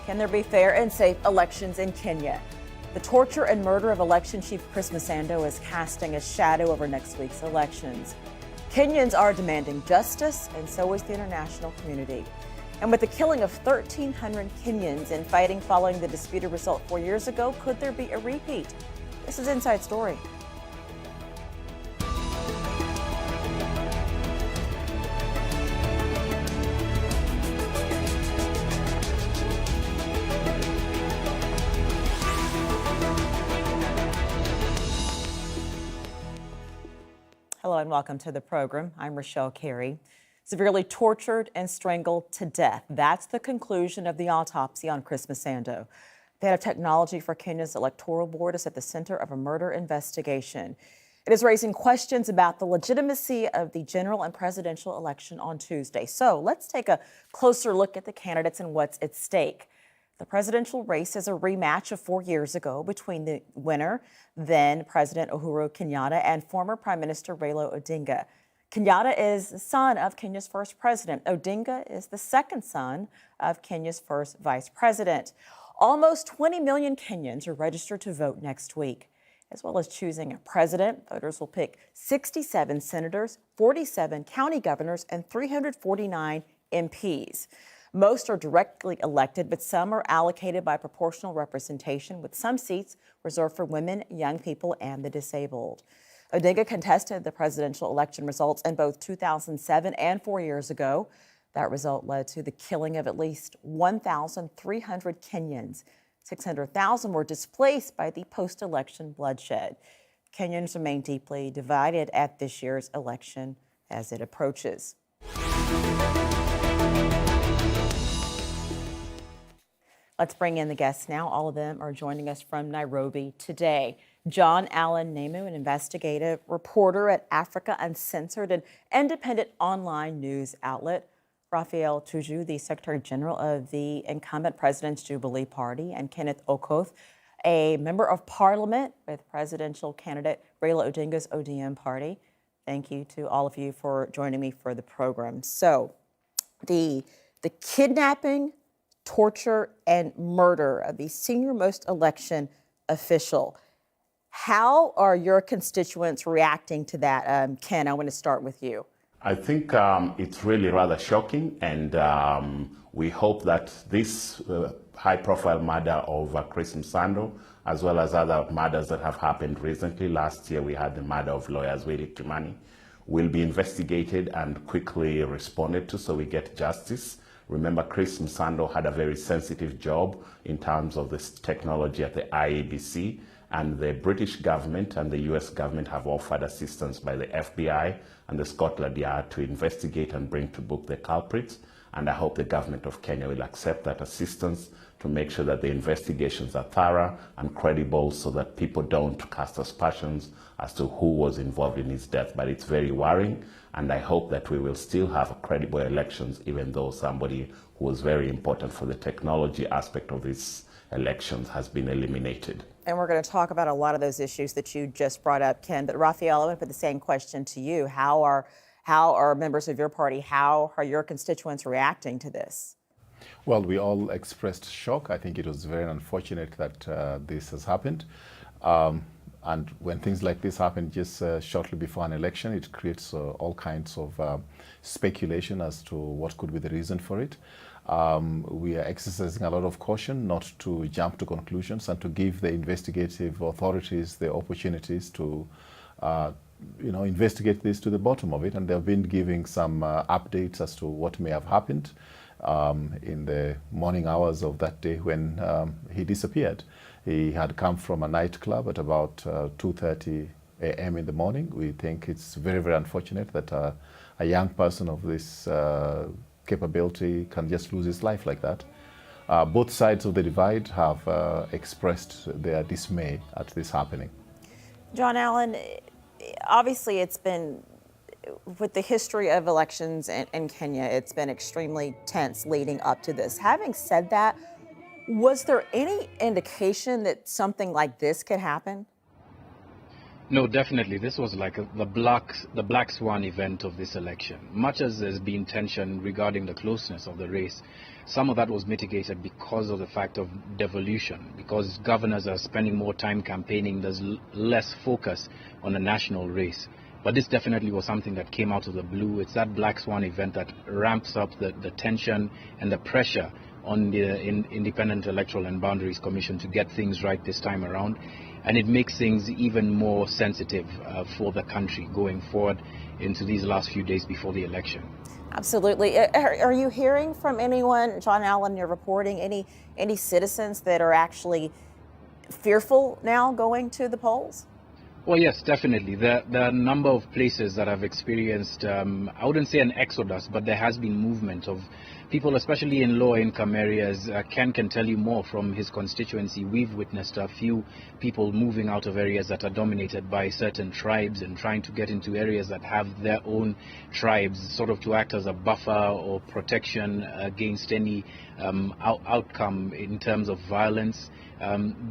Can there be fair and safe elections in Kenya? The torture and murder of election chief Chris Msando is casting a shadow over next week's elections. Kenyans are demanding justice, and so is the international community. And with the killing of 1,300 Kenyans in fighting following the disputed result 4 years ago, could there be a repeat? This is Inside Story. Hello and welcome to the program. I'm Richelle Carey. Severely tortured and strangled to death. That's the conclusion of the autopsy on Chris Msando. The head of technology for Kenya's electoral board is at the center of a murder investigation. It is raising questions about the legitimacy of the general and presidential election on Tuesday. So let's take a closer look at the candidates and what's at stake. The presidential race is a rematch of 4 years ago between the winner, then President Uhuru Kenyatta, and former Prime Minister Raila Odinga. Kenyatta is the son of Kenya's first president. Odinga is the second son of Kenya's first vice president. Almost 20 million Kenyans are registered to vote next week. As well as choosing a president, voters will pick 67 senators, 47 county governors, and 349 MPs. Most are directly elected, but some are allocated by proportional representation, with some seats reserved for women, young people, and the disabled. Odinga contested the presidential election results in both 2007 and 4 years ago. That result led to the killing of at least 1,300 Kenyans. 600,000 were displaced by the post-election bloodshed. Kenyans remain deeply divided at this year's election as it approaches. Let's bring in the guests now. All of them are joining us from Nairobi today. Allan, Namu, an investigative reporter at Africa Uncensored, an independent online news outlet. Raphael, Tuju, the Secretary General of the incumbent president's Jubilee Party, and Kenneth Okoth, a member of Parliament with presidential candidate Raila Odinga's ODM party. Thank you to all of you for joining me for the program. So, the kidnapping, torture, and murder of the senior-most election official. How are your constituents reacting to that? Ken, I want to start with you. I think it's really rather shocking, and we hope that this high-profile murder of Chris Msando, as well as other murders that have happened recently, last year we had the murder of lawyers Willie Kimani, will be investigated and quickly responded to so we get justice. Remember, Chris Msando had a very sensitive job in terms of this technology at the IEBC, and the British government and the US government have offered assistance by the FBI and the Scotland Yard to investigate and bring to book the culprits. And I hope the government of Kenya will accept that assistance to make sure that the investigations are thorough and credible so that people don't cast aspersions as to who was involved in his death. But it's very worrying, and I hope that we will still have credible elections, even though somebody who was very important for the technology aspect of these elections has been eliminated. And we're going to talk about a lot of those issues that you just brought up, Ken. But Raphael, I want to put the same question to you. How are members of your party, how are your constituents reacting to this? Well, we all expressed shock. I think it was very unfortunate that this has happened. And when things like this happen just shortly before an election, it creates all kinds of speculation as to what could be the reason for it. We are exercising a lot of caution not to jump to conclusions and to give the investigative authorities the opportunities to investigate this to the bottom of it. And they've been giving some updates as to what may have happened in the morning hours of that day when he disappeared. He had come from a nightclub at about 2:30 a.m. in the morning. We think it's very, very unfortunate that a young person of this capability can just lose his life like that. Both sides of the divide have expressed their dismay at this happening. Allan, obviously it's been, with the history of elections in Kenya, it's been extremely tense leading up to this. Having said that, was there any indication that something like this could happen? No, definitely. This was like the black swan event of this election. Much as there's been tension regarding the closeness of the race, some of that was mitigated because of the fact of devolution, because governors are spending more time campaigning. There's less focus on the national race. But this definitely was something that came out of the blue. It's that Black Swan event that ramps up the tension and the pressure on the Independent Electoral and Boundaries Commission to get things right this time around. And it makes things even more sensitive for the country going forward into these last few days before the election. Absolutely. Are you hearing from anyone, John Allan, you're reporting, any citizens that are actually fearful now going to the polls? Well, yes, definitely. There are a number of places that have experienced, I wouldn't say an exodus, but there has been movement of people, especially in low-income areas. Ken can tell you more from his constituency. We've witnessed a few people moving out of areas that are dominated by certain tribes and trying to get into areas that have their own tribes, sort of to act as a buffer or protection against any outcome in terms of violence.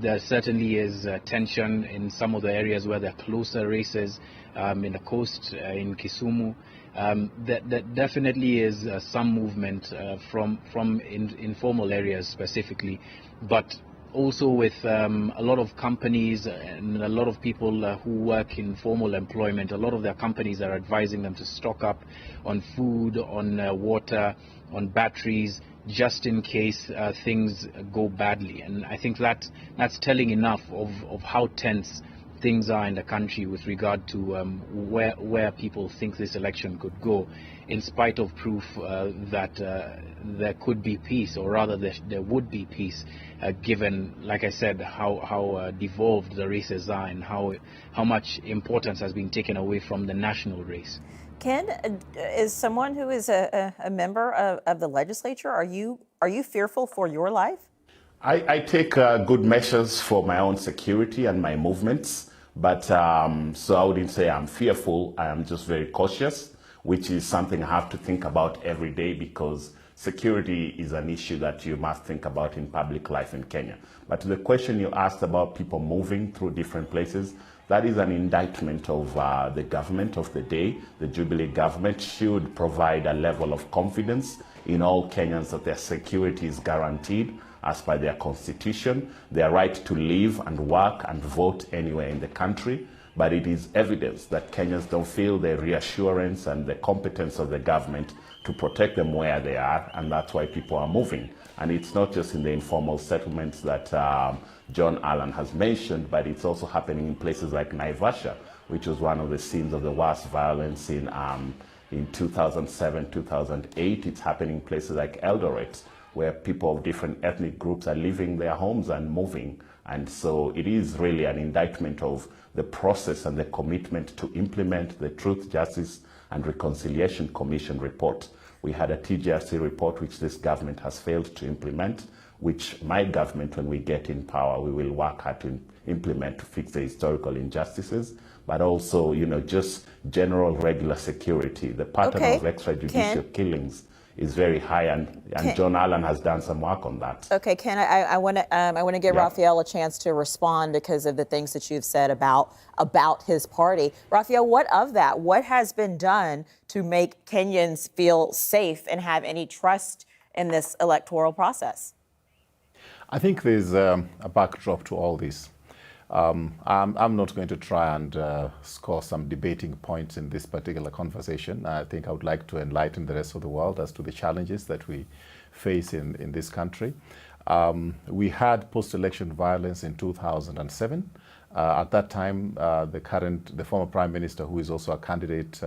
There certainly is tension in some of the areas where there are closer races in the coast, in Kisumu. There definitely is some movement from informal areas specifically, but also with a lot of companies and a lot of people who work in formal employment. A lot of their companies are advising them to stock up on food, on water, on batteries, just in case things go badly. And I think that's telling enough of how tense things are in the country with regard to where people think this election could go, in spite of proof that there could be peace, or rather there would be peace, given, like I said, how devolved the races are and how much importance has been taken away from the national race. Ken, as someone who is a member of the legislature, are you fearful for your life? I take good measures for my own security and my movements, but so I wouldn't say I'm fearful. I am just very cautious, which is something I have to think about every day, because security is an issue that you must think about in public life in Kenya. But to the question you asked about people moving through different places, that is an indictment of the government of the day. The Jubilee government should provide a level of confidence in all Kenyans that their security is guaranteed as per their constitution, their right to live and work and vote anywhere in the country. But it is evidence that Kenyans don't feel the reassurance and the competence of the government to protect them where they are, and that's why people are moving. And it's not just in the informal settlements that John Allan has mentioned, but it's also happening in places like Naivasha, which was one of the scenes of the worst violence in 2007, 2008. It's happening in places like Eldoret, where people of different ethnic groups are leaving their homes and moving. And so it is really an indictment of the process and the commitment to implement the Truth, Justice and Reconciliation Commission report. We had a TJRC report which this government has failed to implement, which my government, when we get in power, we will work hard to implement to fix the historical injustices, but also, just general regular security. The pattern of extrajudicial killings is very high, and John Allan has done some work on that. Okay, Ken, I want to give Raphael a chance to respond because of the things that you've said about his party. Raphael, what of that? What has been done to make Kenyans feel safe and have any trust in this electoral process? I think there's a backdrop to all this. I'm not going to try and score some debating points in this particular conversation. I think I would like to enlighten the rest of the world as to the challenges that we face in this country. We had post-election violence in 2007. At that time, the former Prime Minister, who is also a candidate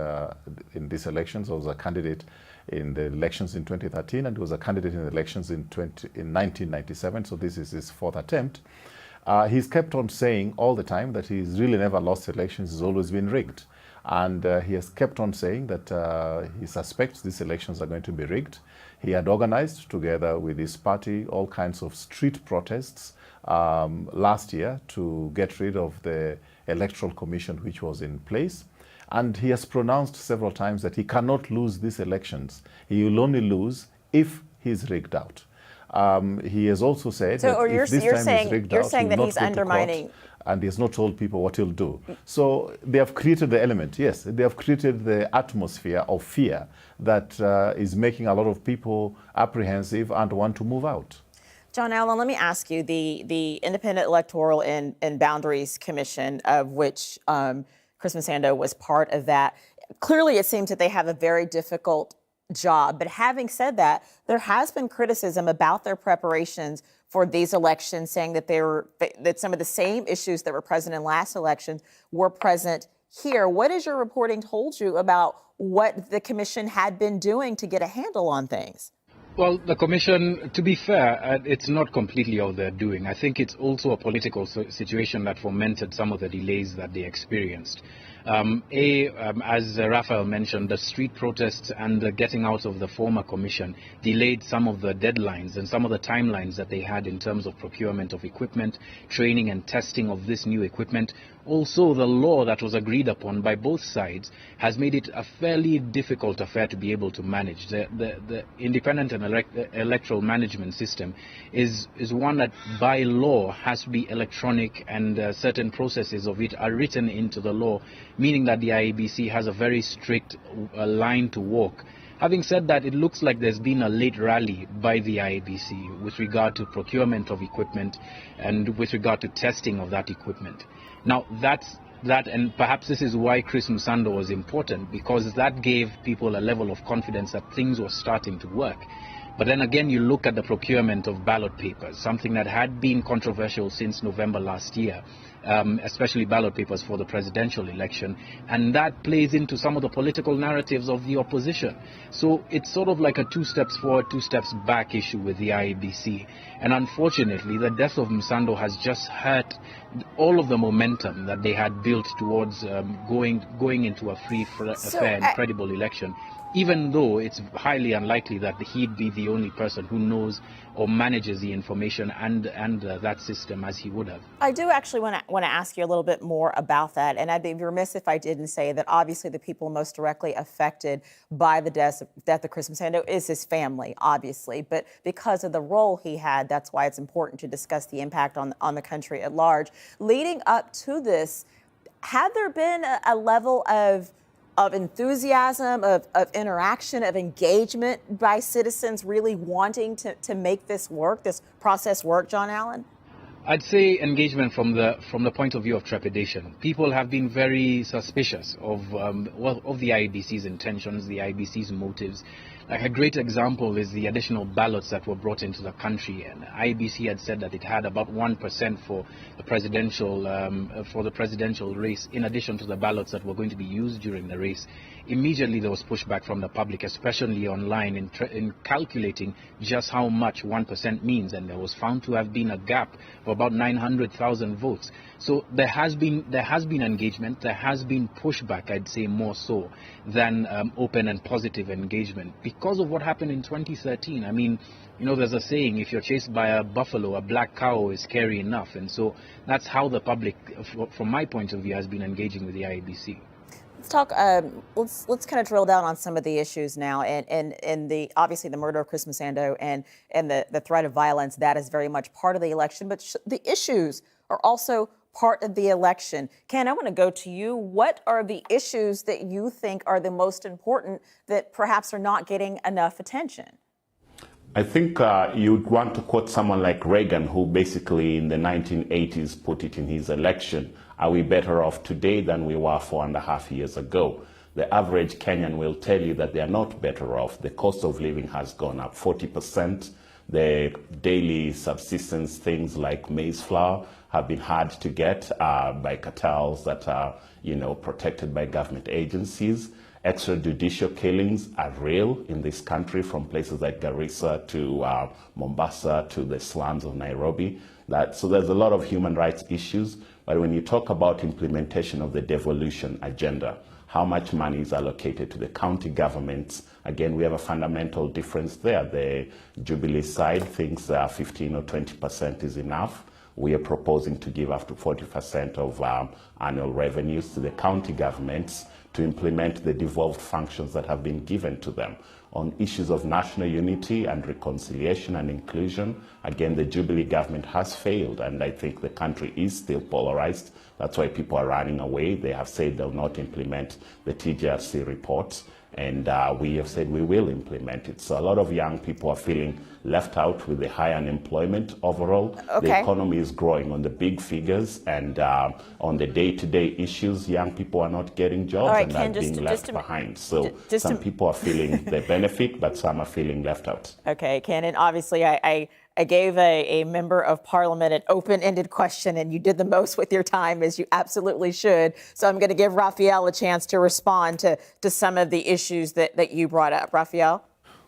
in these elections, was a candidate in the elections in 2013, and he was a candidate in the elections in 1997. So this is his fourth attempt. He's kept on saying all the time that he's really never lost elections, he's always been rigged. And he has kept on saying that he suspects these elections are going to be rigged. He had organized, together with his party, all kinds of street protests last year to get rid of the electoral commission which was in place. And he has pronounced several times that he cannot lose these elections. He will only lose if he's rigged out. He has also said So, that or if this you're time saying, is rigged you're out, saying he will that not he's go to court, undermining. and he has not told people what he'll do. So they have created the element, yes, they have created the atmosphere of fear that is making a lot of people apprehensive and want to move out. John Allan, let me ask you, the Independent Electoral and Boundaries Commission, of which Chris Msando was part of that, clearly it seems that they have a very difficult job. But having said that, there has been criticism about their preparations for these elections, saying that that some of the same issues that were present in last election were present here. What has your reporting told you about what the commission had been doing to get a handle on things? Well, the commission, to be fair, it's not completely all they're doing. I think it's also a political situation that fomented some of the delays that they experienced. As Raphael mentioned, the street protests and the getting out of the former commission delayed some of the deadlines and some of the timelines that they had in terms of procurement of equipment, training and testing of this new equipment. Also, the law that was agreed upon by both sides has made it a fairly difficult affair to be able to manage. The independent and electoral management system is one that by law has to be electronic, and certain processes of it are written into the law, meaning that the IEBC has a very strict line to walk. Having said that, it looks like there's been a late rally by the IEBC with regard to procurement of equipment and with regard to testing of that equipment. Now, and perhaps this is why Chris Msando was important, because that gave people a level of confidence that things were starting to work. But then again, you look at the procurement of ballot papers, something that had been controversial since November last year, especially ballot papers for the presidential election, and that plays into some of the political narratives of the opposition. So it's sort of like a 2 steps forward, 2 steps back issue with the IEBC. And unfortunately, the death of Msando has just hurt all of the momentum that they had built towards going into a free, fair and credible election, even though it's highly unlikely that he'd be the only person who knows or manages the information and that system as he would have. I do actually want to ask you a little bit more about that, and I'd be remiss if I didn't say that obviously the people most directly affected by the death of Chris Msando is his family, obviously, but because of the role he had, that's why it's important to discuss the impact on the country at large. Leading up to this, had there been a level of enthusiasm, of interaction, of engagement by citizens really wanting to make this work, this process work, John Allan? I'd say engagement from the point of view of trepidation. People have been very suspicious of the IEBC's intentions, the IEBC's motives. Like a great example is the additional ballots that were brought into the country, and IEBC had said that it had about 1% for the presidential race, in addition to the ballots that were going to be used during the race. Immediately there was pushback from the public, especially online, in calculating just how much 1% means, and there was found to have been a gap of about 900,000 votes. So there has been engagement, there has been pushback, I'd say more so than open and positive engagement, because of what happened in 2013. I mean, you know, there's a saying, if you're chased by a buffalo, a black cow is scary enough. And so that's how the public, from my point of view, has been engaging with the IEBC. Let's talk. Let's kind of drill down on some of the issues now, and obviously the murder of Chris Msando and the threat of violence, that is very much part of the election. But the issues are also part of the election. Ken, I want to go to you. What are the issues that you think are the most important that perhaps are not getting enough attention? I think you'd want to quote someone like Reagan, who basically in the 1980s put it in his election: are we better off today than we were 4.5 years ago? The average Kenyan will tell you that they are not better off. The cost of living has gone up 40%. The daily subsistence things like maize flour have been hard to get by cartels that are, protected by government agencies. Extrajudicial killings are real in this country, from places like Garissa to Mombasa to the slums of Nairobi. So there's a lot of human rights issues. But when you talk about implementation of the devolution agenda, how much money is allocated to the county governments? Again, we have a fundamental difference there. The Jubilee side thinks 15 or 20% is enough. We are proposing to give up to 40% of annual revenues to the county governments to implement the devolved functions that have been given to them. on issues of national unity and reconciliation and inclusion. Again, the Jubilee government has failed, and I think the country is still polarized. That's why people are running away. They have said they'll not implement the TJRC reports, and we have said we will implement it. So a lot of young people are feeling left out with the high unemployment overall. Okay. The economy is growing on the big figures, and on the day-to-day issues, young people are not getting jobs, right, and Ken, are being left behind. So some people are feeling the benefit, but some are feeling left out. Okay, Ken, and obviously I gave a member of parliament an open-ended question, and you did the most with your time, as you absolutely should. So I'm going to give Raphael a chance to respond to some of the issues that you brought up. Raphael?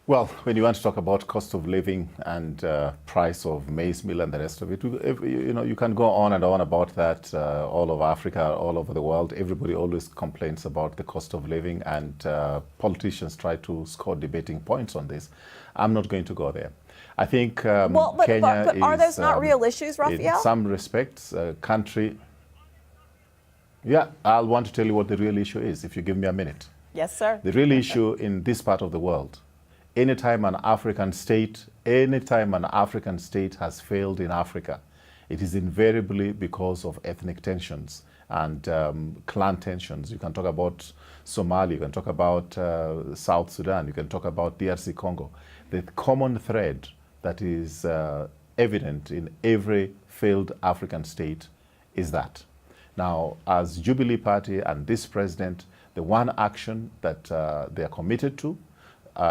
Well, when you want to talk about cost of living and price of maize meal and the rest of it, you can go on and on about that all over Africa, all over the world. Everybody always complains about the cost of living, and politicians try to score debating points on this. I'm not going to go there. I think Kenya but are those not real issues, Raphael? In some respects, country. Yeah, I'll want to tell you what the real issue is if you give me a minute. Yes, sir. The real issue in this part of the world, anytime an African state has failed in Africa, it is invariably because of ethnic tensions and clan tensions. You can talk about Somalia, you can talk about South Sudan, you can talk about DRC Congo. The common thread that is evident in every failed African state is that. Now, as Jubilee Party and this president, the one action that they are committed to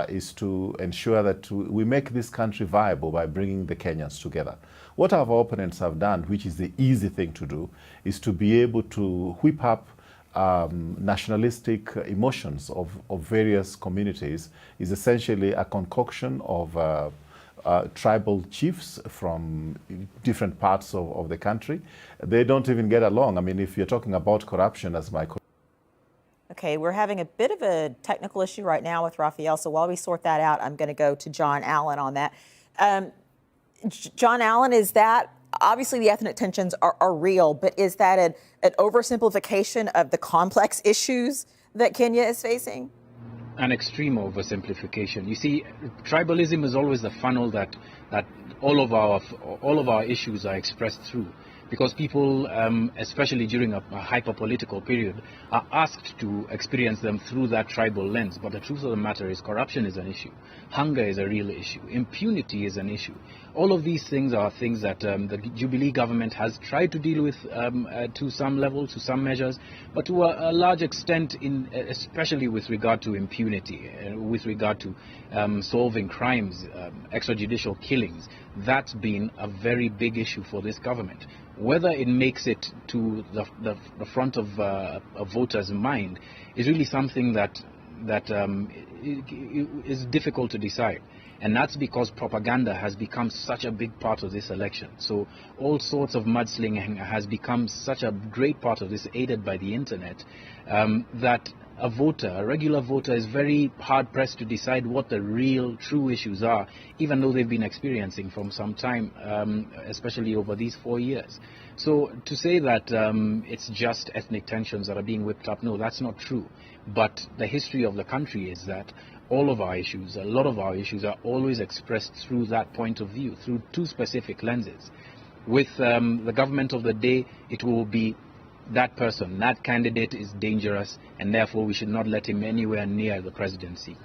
is to ensure that we make this country viable by bringing the Kenyans together. What our opponents have done, which is the easy thing to do, is to be able to whip up nationalistic emotions of various communities, is essentially a concoction of tribal chiefs from different parts of the country. They don't even get along. I mean, if you're talking about corruption, as my Okay, we're having a bit of a technical issue right now with Raphael, so while we sort that out, I'm going to go to John Allan on that. John Allan, is that, obviously the ethnic tensions are real, but is that an oversimplification of the complex issues that Kenya is facing? An extreme oversimplification. You see, tribalism is always the funnel that all of our issues are expressed through, because people, especially during a hyper-political period, are asked to experience them through that tribal lens. But the truth of the matter is corruption is an issue. Hunger is a real issue. Impunity is an issue. All of these things are things that the Jubilee government has tried to deal with to some level, to some measures, but to a large extent, especially with regard to impunity, with regard to solving crimes, extrajudicial killings. That's been a very big issue for this government. Whether it makes it to the front of a voter's mind is really something that is difficult to decide. And that's because propaganda has become such a big part of this election. So all sorts of mudslinging has become such a great part of this, aided by the internet, that a regular voter, is very hard-pressed to decide what the real, true issues are, even though they've been experiencing from some time, especially over these 4 years. So to say that it's just ethnic tensions that are being whipped up, no, that's not true. But the history of the country is that all of our issues, a lot of our issues, are always expressed through that point of view, through two specific lenses. With the government of the day, it will be that person, that candidate is dangerous, and therefore we should not let him anywhere near the presidency.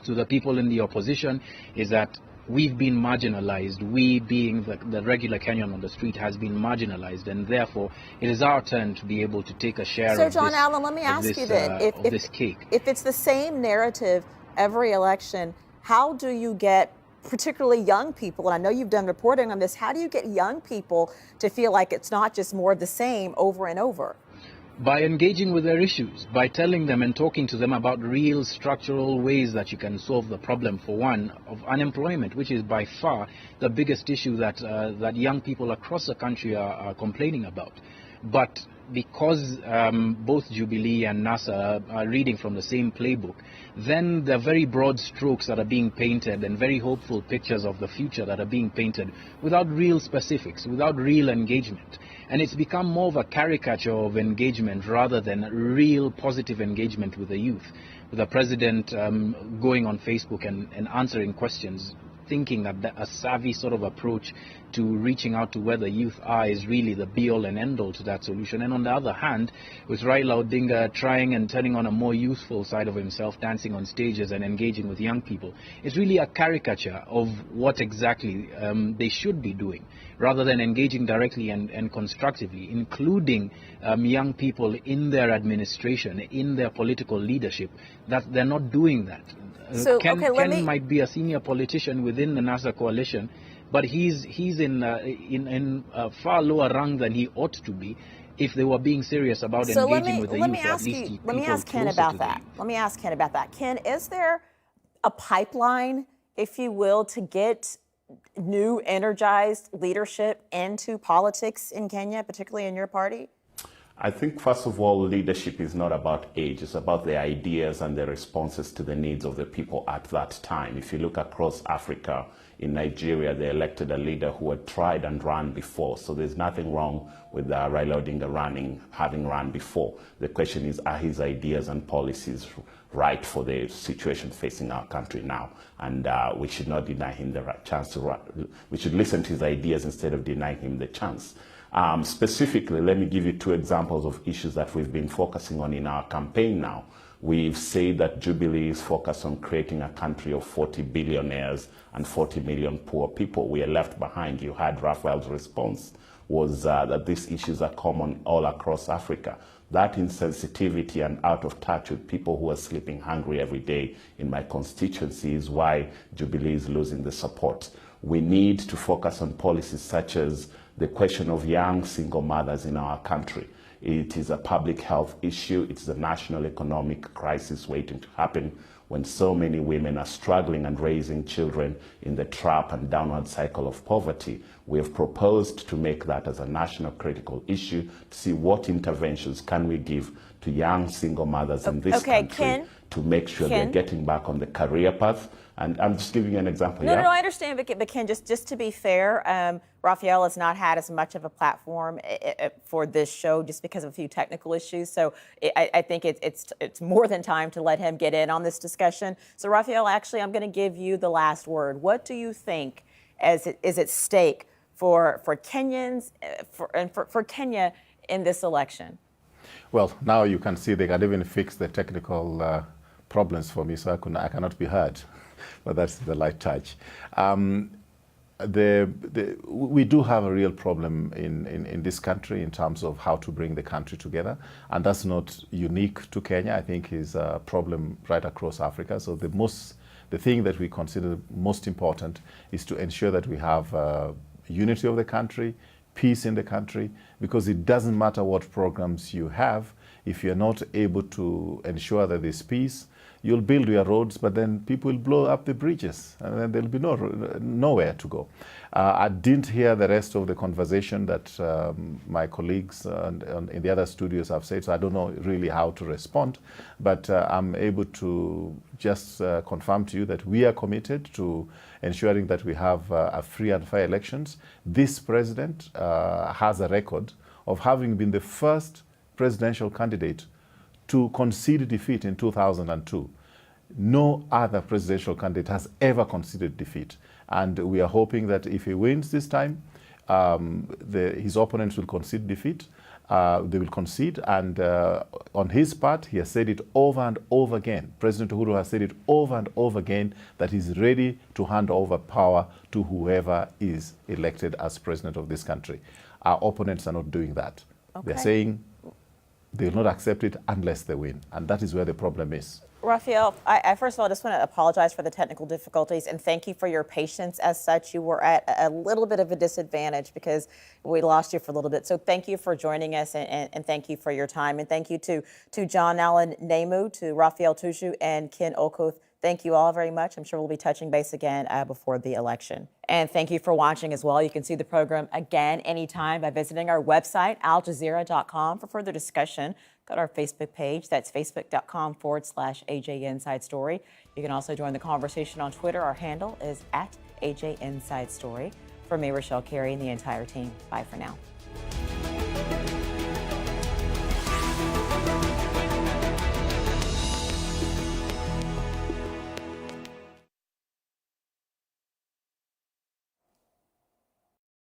To the people in the opposition is that we've been marginalized. We, being the regular Kenyan on the street, has been marginalized, and therefore it is our turn to be able to take a share So of John this, Allan, let me ask you then, of this cake. If it's the same narrative every election, how do you get particularly young people, and I know you've done reporting on this, how do you get young people to feel like it's not just more of the same over and over? By engaging with their issues, by telling them and talking to them about real structural ways that you can solve the problem, for one, of unemployment, which is by far the biggest issue that young people across the country are complaining about. But because both Jubilee and NASA are reading from the same playbook, then the very broad strokes that are being painted and very hopeful pictures of the future that are being painted without real specifics, without real engagement. And it's become more of a caricature of engagement rather than real positive engagement with the youth, with the president going on Facebook and answering questions, thinking that a savvy sort of approach to reaching out to where the youth are is really the be-all and end-all to that solution. And on the other hand, with Raila Odinga trying and turning on a more youthful side of himself, dancing on stages and engaging with young people, it's really a caricature of what exactly they should be doing, rather than engaging directly and constructively, including young people in their administration, in their political leadership, that they're not doing that. So, Ken might be a senior politician within the NASA coalition, but he's in a far lower rank than he ought to be if they were being serious about engaging with the youth. Let me ask Ken about that. Let me ask Ken about that. Ken, is there a pipeline, if you will, to get new, energized leadership into politics in Kenya, particularly in your party? I think, first of all, leadership is not about age. It's about the ideas and the responses to the needs of the people at that time. If you look across Africa, in Nigeria, they elected a leader who had tried and run before. So there's nothing wrong with Raila Odinga having run before. The question is, are his ideas and policies right for the situation facing our country now? And we should not deny him the chance to run. We should listen to his ideas instead of denying him the chance. Specifically, let me give you two examples of issues that we've been focusing on in our campaign now. We've said that Jubilee is focused on creating a country of 40 billionaires and 40 million poor people. We are left behind. You had Raphael's response was that these issues are common all across Africa. That insensitivity and out of touch with people who are sleeping hungry every day in my constituency is why Jubilee is losing the support. We need to focus on policies such as the question of young single mothers in our country. It is a public health issue. It's a national economic crisis waiting to happen when so many women are struggling and raising children in the trap and downward cycle of poverty. We have proposed to make that as a national critical issue to see what interventions can we give to young single mothers in this country to make sure they're getting back on the career path. And I'm just giving you an example. No, I understand, but Ken, just to be fair, Raphael has not had as much of a platform for this show just because of a few technical issues. So I think it's more than time to let him get in on this discussion. So Raphael, actually, I'm going to give you the last word. What do you think is at stake for Kenyans and for Kenya in this election? Well, now you can see they can even fix the technical problems for me, so I cannot be heard. But that's the light touch. We do have a real problem in this country in terms of how to bring the country together, and that's not unique to Kenya. I think is a problem right across Africa. So the thing that we consider most important is to ensure that we have unity of the country, peace in the country, because it doesn't matter what programs you have, if you're not able to ensure that there's peace, you'll build your roads, but then people will blow up the bridges, and then there'll be nowhere to go. I didn't hear the rest of the conversation that my colleagues in the other studios have said, so I don't know really how to respond, but I'm able to just confirm to you that we are committed to ensuring that we have a free and fair elections. This president has a record of having been the first presidential candidate to concede defeat in 2002. No other presidential candidate has ever conceded defeat. And we are hoping that if he wins this time, his opponents will concede defeat. They will concede. And on his part, he has said it over and over again. President Uhuru has said it over and over again that he's ready to hand over power to whoever is elected as president of this country. Our opponents are not doing that. Okay. They're saying they will not accept it unless they win. And that is where the problem is. Raphael, I first of all just want to apologize for the technical difficulties and thank you for your patience as such. You were at a little bit of a disadvantage because we lost you for a little bit. So thank you for joining us and thank you for your time. And thank you to John Allan Namu, to Raphael Tuju and Ken Okoth. Thank you all very much. I'm sure we'll be touching base again before the election. And thank you for watching as well. You can see the program again anytime by visiting our website, aljazeera.com, for further discussion. Go to our Facebook page. That's facebook.com/AJ Inside Story. You can also join the conversation on Twitter. Our handle is @AJ Inside Story. For me, Richelle, Carey, and the entire team, bye for now.